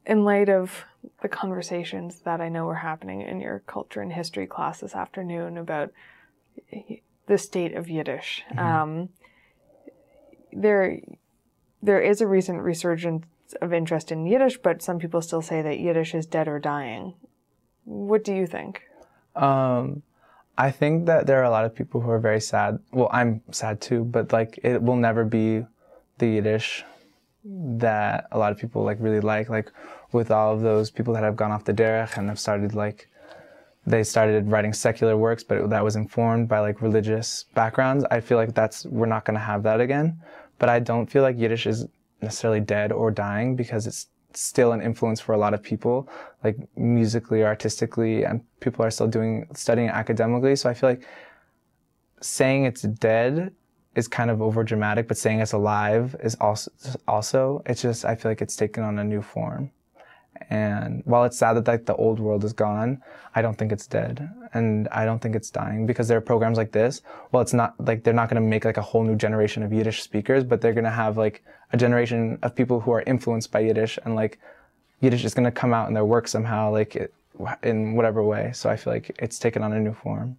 in light of the conversations that I know were happening in your culture and history class this afternoon about the state of Yiddish, there is a recent resurgence of interest in Yiddish, but some people still say that Yiddish is dead or dying. What do you think? I think that there are a lot of people who are very sad. Well, I'm sad too, but like it will never be the Yiddish that a lot of people like really like with all of those people that have gone off the derech and have started they started writing secular works, but that was informed by like religious backgrounds. I feel like we're not going to have that again. But I don't feel like Yiddish is necessarily dead or dying because it's still an influence for a lot of people, like musically, artistically, and people are still studying academically. So I feel like saying it's dead is kind of over dramatic, but saying it's alive is also, it's just, I feel like it's taken on a new form. And while it's sad that like the old world is gone, I don't think it's dead, and I don't think it's dying, because there are programs like this. Well, it's not like they're not going to make like a whole new generation of Yiddish speakers, but they're going to have like a generation of people who are influenced by Yiddish, and like Yiddish is going to come out in their work somehow, like in whatever way. So I feel like it's taken on a new form.